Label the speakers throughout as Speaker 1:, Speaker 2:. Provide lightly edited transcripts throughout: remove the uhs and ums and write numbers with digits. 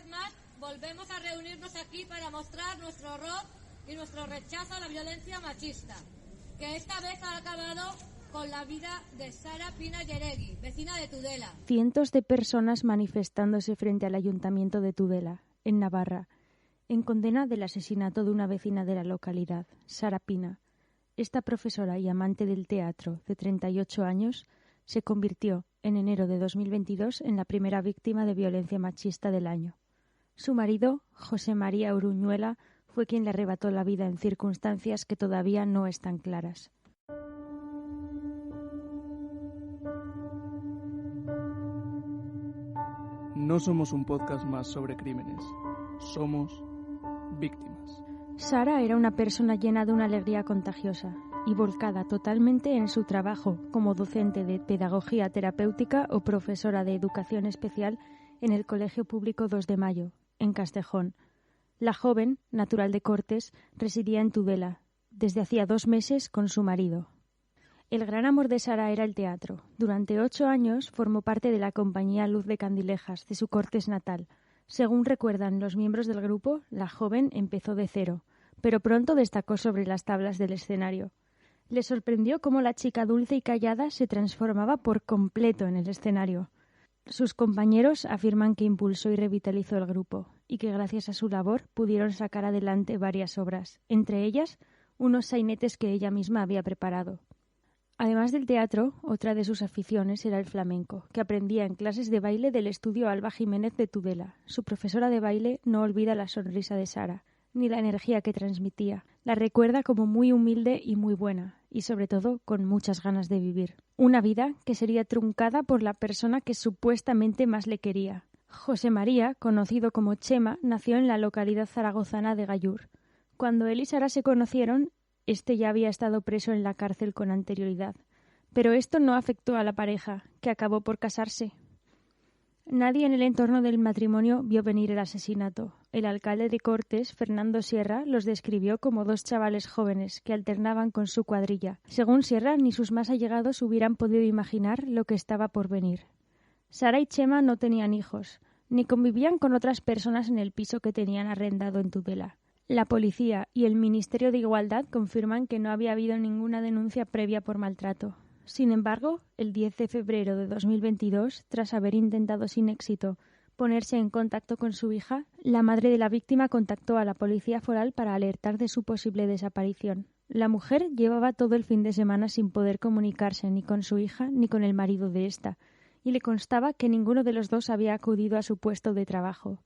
Speaker 1: más volvemos a reunirnos aquí para mostrar nuestro horror y nuestro rechazo a la violencia machista, que esta vez ha acabado con la vida de Sara Pina Yeregui, vecina de Tudela.
Speaker 2: Cientos de personas manifestándose frente al ayuntamiento de Tudela, en Navarra, en condena del asesinato de una vecina de la localidad, Sara Pina. Esta profesora y amante del teatro, de 38 años, se convirtió, en enero de 2022, en la primera víctima de violencia machista del año. Su marido, José María Uruñuela, fue quien le arrebató la vida en circunstancias que todavía no están claras.
Speaker 3: No somos un podcast más sobre crímenes, somos víctimas.
Speaker 2: Sara era una persona llena de una alegría contagiosa y volcada totalmente en su trabajo como docente de pedagogía terapéutica o profesora de educación especial en el Colegio Público 2 de Mayo, en Castejón. La joven, natural de Cortes, residía en Tudela, desde hacía 2 meses con su marido. El gran amor de Sara era el teatro. Durante 8 años formó parte de la compañía Luz de Candilejas, de su Cortes natal. Según recuerdan los miembros del grupo, la joven empezó de cero, pero pronto destacó sobre las tablas del escenario. Le sorprendió cómo la chica dulce y callada se transformaba por completo en el escenario. Sus compañeros afirman que impulsó y revitalizó el grupo y que gracias a su labor pudieron sacar adelante varias obras, entre ellas unos sainetes que ella misma había preparado. Además del teatro, otra de sus aficiones era el flamenco, que aprendía en clases de baile del estudio Alba Jiménez de Tudela. Su profesora de baile no olvida la sonrisa de Sara, ni la energía que transmitía. La recuerda como muy humilde y muy buena, y sobre todo con muchas ganas de vivir. Una vida que sería truncada por la persona que supuestamente más le quería. José María, conocido como Chema, nació en la localidad zaragozana de Gallur. Cuando él y Sara se conocieron, este ya había estado preso en la cárcel con anterioridad. Pero esto no afectó a la pareja, que acabó por casarse. Nadie en el entorno del matrimonio vio venir el asesinato. El alcalde de Cortes, Fernando Sierra, los describió como 2 chavales jóvenes que alternaban con su cuadrilla. Según Sierra, ni sus más allegados hubieran podido imaginar lo que estaba por venir. Sara y Chema no tenían hijos, ni convivían con otras personas en el piso que tenían arrendado en Tudela. La policía y el Ministerio de Igualdad confirman que no había habido ninguna denuncia previa por maltrato. Sin embargo, el 10 de febrero de 2022, tras haber intentado sin éxito ponerse en contacto con su hija, la madre de la víctima contactó a la policía foral para alertar de su posible desaparición. La mujer llevaba todo el fin de semana sin poder comunicarse ni con su hija ni con el marido de esta, y le constaba que ninguno de los dos había acudido a su puesto de trabajo.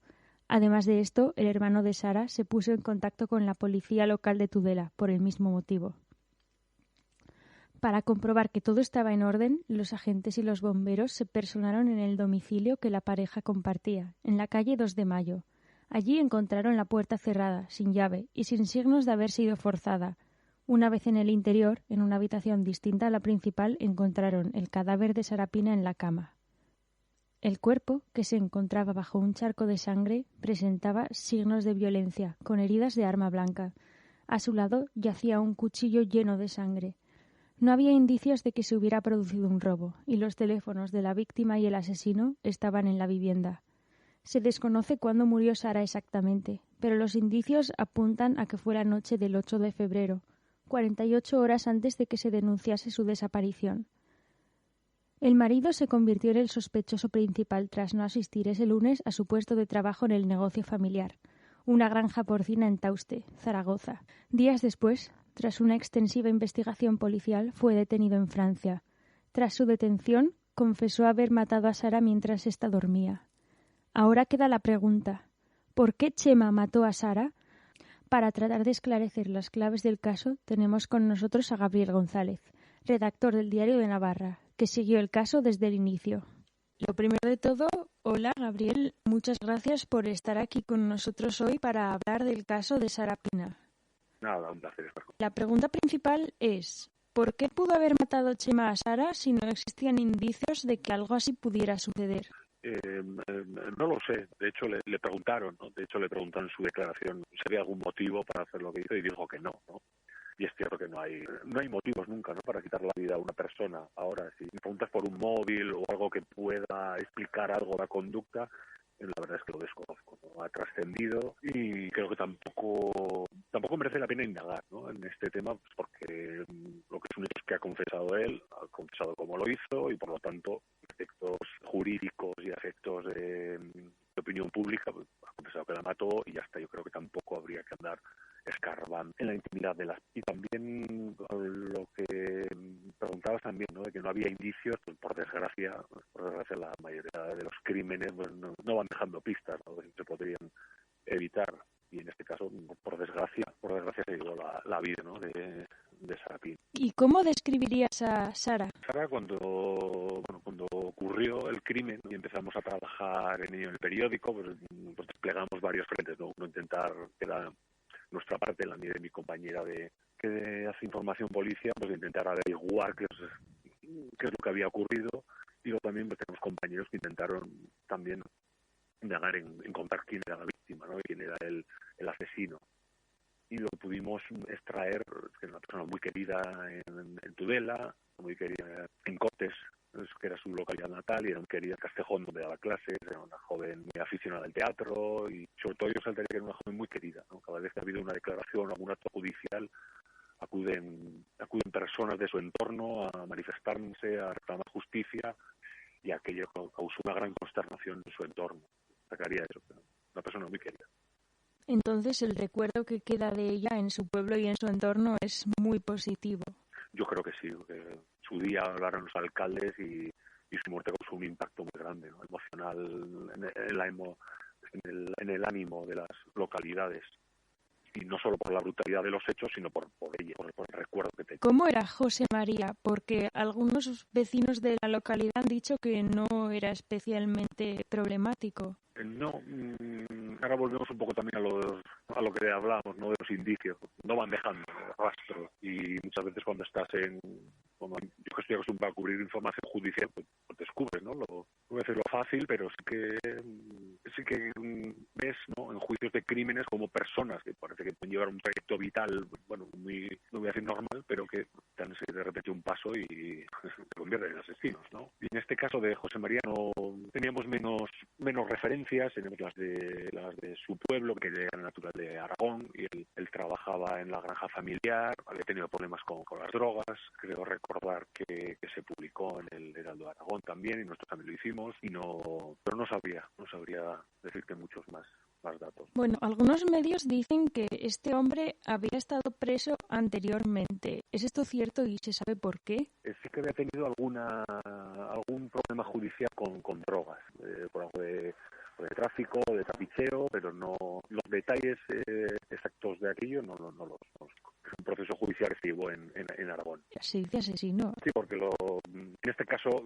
Speaker 2: Además de esto, el hermano de Sara se puso en contacto con la policía local de Tudela por el mismo motivo. Para comprobar que todo estaba en orden, los agentes y los bomberos se personaron en el domicilio que la pareja compartía, en la calle 2 de Mayo. Allí encontraron la puerta cerrada, sin llave y sin signos de haber sido forzada. Una vez en el interior, en una habitación distinta a la principal, encontraron el cadáver de Sara Pina en la cama. El cuerpo, que se encontraba bajo un charco de sangre, presentaba signos de violencia, con heridas de arma blanca. A su lado yacía un cuchillo lleno de sangre. No había indicios de que se hubiera producido un robo, y los teléfonos de la víctima y el asesino estaban en la vivienda. Se desconoce cuándo murió Sara exactamente, pero los indicios apuntan a que fue la noche del 8 de febrero, 48 horas antes de que se denunciase su desaparición. El marido se convirtió en el sospechoso principal tras no asistir ese lunes a su puesto de trabajo en el negocio familiar, una granja porcina en Tauste, Zaragoza. Días después, tras una extensiva investigación policial, fue detenido en Francia. Tras su detención, confesó haber matado a Sara mientras ésta dormía. Ahora queda la pregunta: ¿por qué Chema mató a Sara? Para tratar de esclarecer las claves del caso, tenemos con nosotros a Gabriel González, redactor del Diario de Navarra, que siguió el caso desde el inicio. Lo primero de todo, hola Gabriel, muchas gracias por estar aquí con nosotros hoy para hablar del caso de Sara Pina.
Speaker 4: Nada, un placer estar con.
Speaker 2: La pregunta principal es: ¿por qué pudo haber matado Chema a Sara si no existían indicios de que algo así pudiera suceder?
Speaker 4: No lo sé, de hecho le preguntaron, ¿no? De hecho le preguntaron en su declaración si había algún motivo para hacer lo que hizo y dijo que no, ¿no? Y es cierto que no hay motivos nunca, ¿no?, para quitar la vida a una persona. Ahora, si me preguntas por un móvil o algo que pueda explicar algo de la conducta, la verdad es que lo desconozco, ¿no? detenido y creo que tampoco merece la pena indagar, ¿no?, en este tema, pues porque lo que es un hecho es que ha confesado él, ha confesado cómo lo hizo y por lo tanto efectos jurídicos y efectos de opinión pública, pues, ha confesado que la mató y ya está. Yo creo que tampoco habría que andar escarbando en la intimidad de las... Y también lo que preguntabas también, ¿no?, de que no había indicios, pues por desgracia la mayoría de los crímenes pues, no van dejando pistas, ¿no?, que se podrían evitar. Y en este caso, por desgracia se llevó la vida, ¿no?, de Sara Pina.
Speaker 2: ¿Y cómo describirías a Sara?
Speaker 4: Sara, cuando ocurrió el crimen y empezamos a trabajar en ello en el periódico, pues desplegamos varios frentes, ¿no? Uno, intentar que era nuestra parte, la mía y de mi compañera que hace información policial, pues intentar averiguar qué es lo que había ocurrido. Y luego también pues, tenemos compañeros que intentaron también indagar en contar quién era la víctima, ¿no?, y quién era el asesino. Y lo pudimos extraer, que era una persona muy querida en Tudela, muy querida en Cotes, que era su localidad natal, y era muy querida en Castejón, donde daba clases, era una joven muy aficionada al teatro, y sobre todo yo saltaría que era una joven muy querida, ¿no? Cada vez que ha habido una declaración o algún acto judicial, acuden personas de su entorno a manifestarse, a reclamar justicia, y aquello causó una gran consternación en su entorno. Sacaría eso, pero una persona muy querida.
Speaker 2: Entonces el recuerdo que queda de ella en su pueblo y en su entorno es muy positivo.
Speaker 4: Yo creo que sí, porque su día hablaron los alcaldes y su muerte causó un impacto muy grande, ¿no?, emocional en el ánimo de las localidades. Y no solo por la brutalidad de los hechos, sino por ella, por el recuerdo que tenía.
Speaker 2: ¿Cómo era José María? Porque algunos vecinos de la localidad han dicho que no era especialmente problemático.
Speaker 4: No, ahora volvemos un poco también a lo que hablábamos, ¿no?, de los indicios. No van dejando rastros y muchas veces cuando yo que estoy acostumbrado a cubrir información judicial, pues descubres, ¿no? No voy a decirlo fácil, pero sí que ves, ¿no?, en juicios de crímenes como personas que parece que pueden llevar un trayecto vital, bueno, muy, no voy a decir normal, pero que dan de repente un paso y se convierten en asesinos, ¿no? Y en este caso de José María no teníamos menos referencias, tenemos las de su pueblo, que era natural de Aragón, y él trabajaba en la granja familiar, había tenido problemas con las drogas, creo recordar que se publicó en el Heraldo de Aragón también, y nosotros también lo hicimos, pero no sabría decirte muchos más datos.
Speaker 2: Bueno, algunos medios dicen que este hombre había estado preso anteriormente. ¿Es esto cierto y se sabe por qué?
Speaker 4: Sí que había tenido algún problema judicial con drogas, por algo de tráfico, de trapicheo, pero no los detalles exactos de aquello no los conozco. Es un proceso judicial que se llevó en Aragón.
Speaker 2: Se dice asesino.
Speaker 4: Sí, porque en este caso,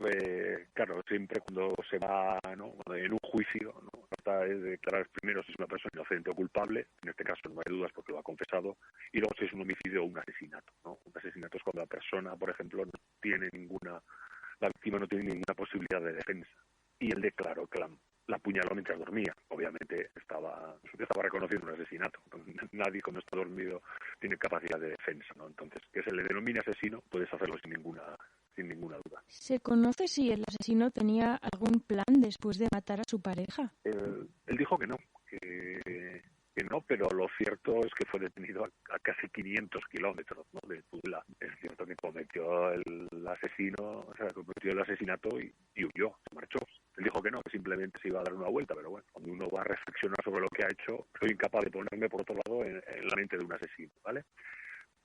Speaker 4: claro, siempre cuando se va, ¿no?, en un juicio, ¿no?, trata de declarar primero si es una persona inocente o culpable. En este caso no hay dudas porque lo ha confesado, y luego si es un homicidio o un asesinato, ¿no? Un asesinato es cuando la persona, por ejemplo, la víctima no tiene ninguna posibilidad de defensa, y él declaró que la apuñaló mientras dormía. Obviamente estaba reconociendo un asesinato. Nadie cuando está dormido tiene capacidad de defensa, ¿no? Entonces, que se le denomine asesino, puedes hacerlo sin ninguna duda.
Speaker 2: ¿Se conoce si el asesino tenía algún plan después de matar a su pareja?
Speaker 4: Él dijo que no, que no, pero lo cierto es que fue detenido a casi 500 kilómetros, ¿no?, de Tudela. Es cierto que cometió el asesinato y huyó, se marchó. Él dijo que no, que simplemente se iba a dar una vuelta, pero bueno, cuando uno va a reflexionar sobre lo que ha hecho, soy incapaz de ponerme por otro lado en la mente de un asesino, ¿vale?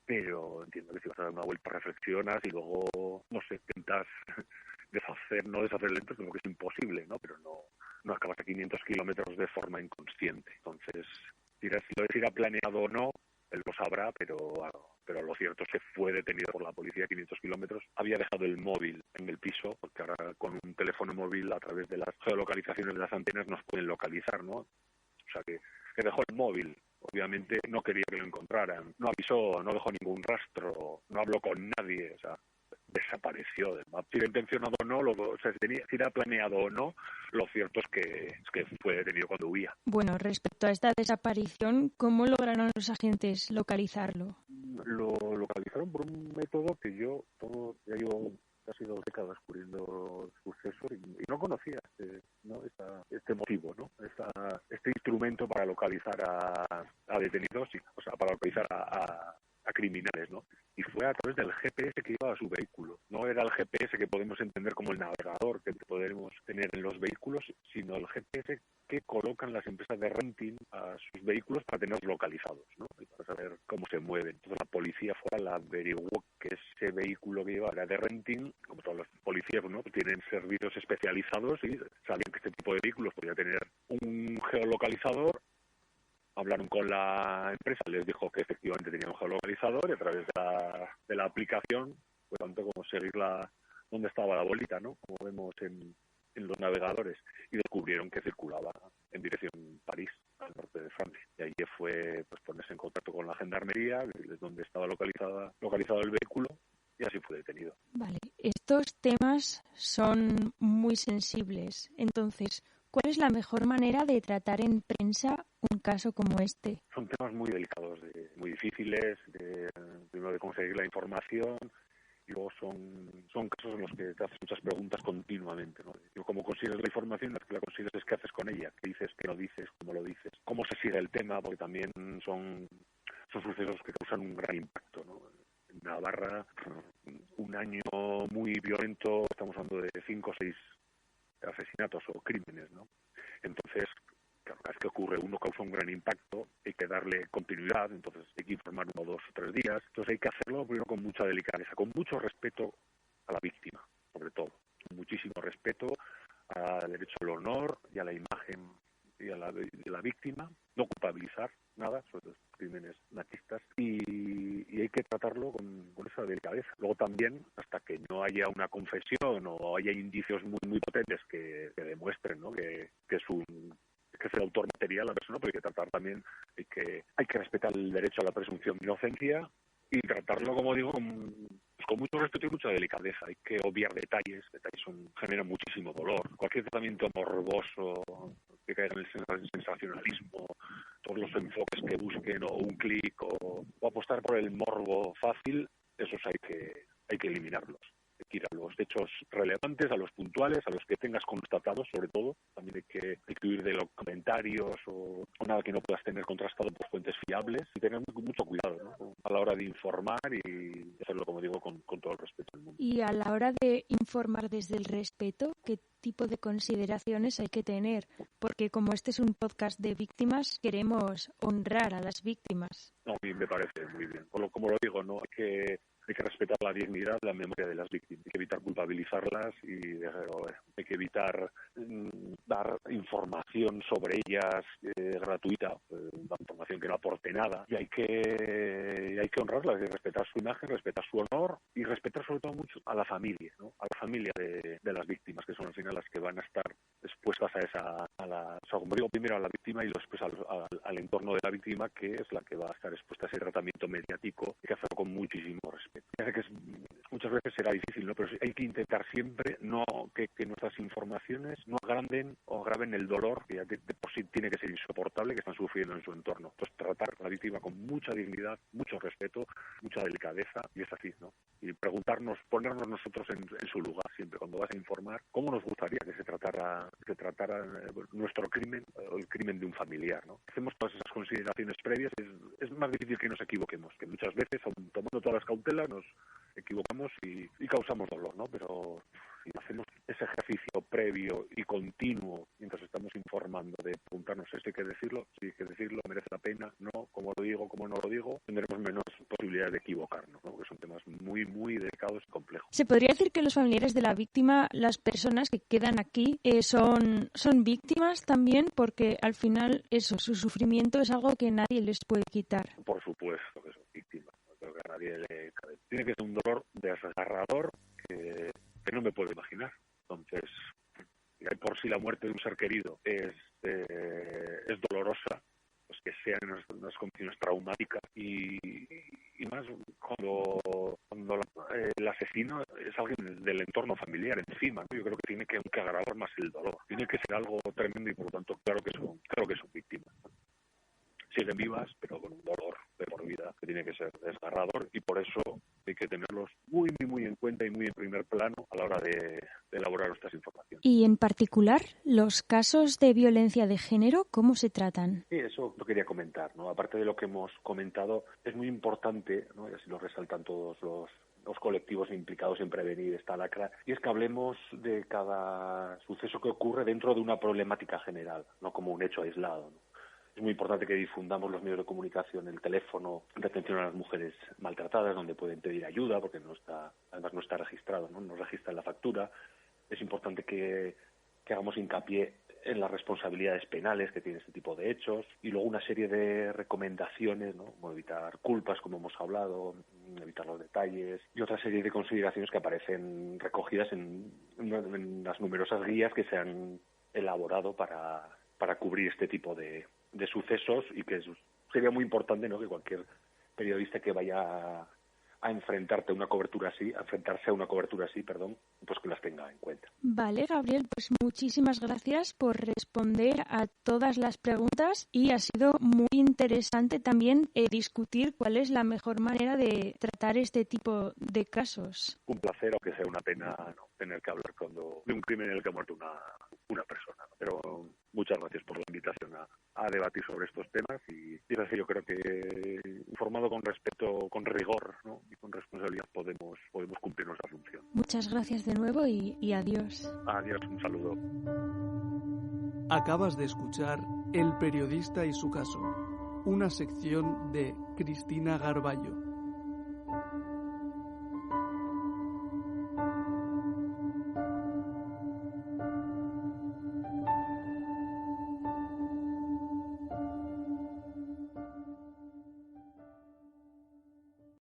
Speaker 4: Pero entiendo que si vas a dar una vuelta, reflexionas y luego, no sé, intentas no deshacer el lento, como que es imposible, ¿no? Pero no acabas a 500 kilómetros de forma inconsciente. Entonces, si lo era planeado o no, él lo sabrá, pero lo cierto es que fue detenido por la policía a 500 kilómetros. Había dejado el móvil en el piso, porque ahora con un teléfono móvil, a través de las geolocalizaciones de las antenas, nos pueden localizar, ¿no? O sea que dejó el móvil. Obviamente no quería que lo encontraran. No avisó, no dejó ningún rastro, no habló con nadie, o sea, desapareció. Si era intencionado o no, si era planeado o no, lo cierto es que fue detenido cuando huía.
Speaker 2: Bueno, respecto a esta desaparición, ¿cómo lograron los agentes localizarlo?
Speaker 4: Lo localizaron por un método que ya llevo casi 2 décadas cubriendo sucesos y no conocía este motivo, ¿no? este instrumento para localizar a detenidos, o sea, para localizar a criminales, ¿no? Y fue a través del GPS que iba a su vehículo. No era el GPS que podemos entender como el navegador que podemos tener en los vehículos, sino el GPS que colocan las empresas de renting a sus vehículos para tenerlos localizados, ¿no? Y para saber cómo se mueven. Entonces la policía la averiguó que ese vehículo que iba era de renting. Como todos los policías, ¿no? Tienen servicios especializados y sabían que este tipo de vehículos podía tener un geolocalizador. Hablaron con la empresa, les dijo que efectivamente tenía un geolocalizador y a través de la aplicación fue tanto como seguir dónde estaba la bolita, ¿no? Como vemos en los navegadores, y descubrieron que circulaba en dirección París, al norte de Francia. Y allí fue pues ponerse en contacto con la gendarmería, donde estaba localizado el vehículo, y así fue detenido.
Speaker 2: Vale, estos temas son muy sensibles. Entonces, ¿cuál es la mejor manera de tratar en prensa un caso como este?
Speaker 4: Son temas muy delicados, muy difíciles, primero de conseguir la información, y luego son casos en los que te haces muchas preguntas continuamente, ¿no? Cómo consigues la información, las que la consigues es qué haces con ella, qué dices, qué no dices, cómo lo dices, cómo se sigue el tema, porque también son sucesos que causan un gran impacto, ¿no? En Navarra, un año muy violento, estamos hablando de 5 o 6 asesinatos o crímenes, ¿no? Entonces, cada vez que ocurre uno causa un gran impacto, hay que darle continuidad, entonces hay que informar 1, 2 o 3 días, entonces hay que hacerlo primero con mucha delicadeza, con mucho respeto a la víctima, sobre todo, con muchísimo respeto al derecho al honor y a la imagen y a la víctima, no culpabilizar nada sobre los crímenes machistas y hay que tratarlo con esa delicadeza. Luego también, hasta que no haya una confesión o haya indicios muy muy potentes que demuestren, ¿no? que es el autor material la persona, pero hay que tratar también, hay que respetar el derecho a la presunción de inocencia y tratarlo, como digo, con mucho respeto y mucha delicadeza. Hay que obviar detalles generan muchísimo dolor. Cualquier tratamiento morboso que caiga en el sensacionalismo, todos los enfoques que busquen, o un clic, o apostar por el morbo fácil, esos hay que eliminarlos. Hay que ir a los hechos relevantes, a los puntuales, a los que tengas constatados, sobre todo. También hay que huir de los comentarios o nada que no puedas tener contrastado por fuentes fiables, y tener mucho cuidado, ¿no? A la hora de informar y hacerlo, como digo, con todo el respeto del mundo.
Speaker 2: Y a la hora de informar desde el respeto, ¿qué tipo de consideraciones hay que tener? Porque como este es un podcast de víctimas, queremos honrar a las víctimas.
Speaker 4: No, a mí me parece muy bien. Como lo digo, ¿no? Hay que respetar la dignidad, la memoria de las víctimas. Hay que evitar culpabilizarlas y hay que evitar dar información sobre ellas gratuita, una información que no aporte nada. Y hay que honrarlas, y respetar su imagen, respetar su honor y respetar sobre todo mucho a la familia, ¿no? A la familia de las víctimas, que son al final las que van a estar expuestas como digo, primero a la víctima y después al entorno de la víctima, que es la que va a estar expuesta a ese tratamiento mediático. Hay que hacerlo con muchísimo respeto. Ya sé que muchas veces será difícil, ¿no? Pero hay que intentar siempre no que nuestras informaciones no agranden o agraven el dolor que ya de por sí tiene que ser insoportable que están sufriendo en su entorno. Entonces, tratar a la víctima con mucha dignidad, mucho respeto, mucha delicadeza, y es así, ¿no? Y ponernos nosotros en su lugar siempre cuando vas a informar, cómo nos gustaría que se tratara nuestro crimen o el crimen de un familiar, ¿no? Hacemos todas esas consideraciones previas, es más difícil que nos equivoquemos, que muchas veces, aun tomando todas las cautelas, nos equivocamos y causamos dolor, ¿no? Pero si hacemos ese ejercicio previo y continuo mientras estamos informando, de preguntarnos esto hay que decirlo, si hay que decirlo, merece la pena, no, cómo lo digo, cómo no lo digo, tendremos menos posibilidades de equivocarnos, ¿no? Porque son temas muy, muy delicados y complejos.
Speaker 2: ¿Se podría decir que los familiares de la víctima, las personas que quedan aquí, son víctimas también? Porque al final su sufrimiento es algo que nadie les puede quitar.
Speaker 4: Por supuesto que son víctimas. No creo que a nadie le cabe. Tiene que ser un dolor desgarrador que no me puedo imaginar. Entonces, por si la muerte de un ser querido es dolorosa, pues que sea en unas condiciones traumáticas y más cuando el asesino es alguien del entorno familiar encima, ¿no? Yo creo que tiene que agravar más el dolor. Tiene que ser algo tremendo y por lo tanto claro que son víctimas. Siguen vivas, pero con un dolor de por vida que tiene que ser desgarrador, y por eso hay que tenerlos muy, muy, muy en cuenta y muy en primer plano a la hora de elaborar nuestras informaciones.
Speaker 2: Y en particular, particular, los casos de violencia de género, ¿cómo se tratan?
Speaker 4: Sí, eso lo quería comentar, ¿no? Aparte de lo que hemos comentado, es muy importante, ¿no? Y así lo resaltan todos los colectivos implicados en prevenir esta lacra, y es que hablemos de cada suceso que ocurre dentro de una problemática general, no como un hecho aislado, ¿no? Es muy importante que difundamos los medios de comunicación, el teléfono de atención a las mujeres maltratadas, donde pueden pedir ayuda, porque además no está registrado, no registra en la factura. Es importante que hagamos hincapié en las responsabilidades penales que tiene este tipo de hechos, y luego una serie de recomendaciones, ¿no? Como evitar culpas, como hemos hablado, evitar los detalles, y otra serie de consideraciones que aparecen recogidas en las numerosas guías que se han elaborado para cubrir este tipo de sucesos, y que sería muy importante, ¿no?, que cualquier periodista que vaya a enfrentarse a una cobertura así, pues que las tenga en cuenta.
Speaker 2: Vale, Gabriel, pues muchísimas gracias por responder a todas las preguntas, y ha sido muy interesante también discutir cuál es la mejor manera de tratar este tipo de casos.
Speaker 4: Un placer, aunque sea una pena, ¿no?, tener que hablar de un crimen en el que ha muerto una persona, ¿no? Pero muchas gracias por la invitación a debatir sobre estos temas, y es así, yo creo que informado con respeto, con rigor, ¿no?, y con responsabilidad podemos cumplir nuestra función.
Speaker 2: Muchas gracias de nuevo y adiós.
Speaker 4: Adiós, un saludo.
Speaker 3: Acabas de escuchar El periodista y su caso, una sección de Cristina Garballo.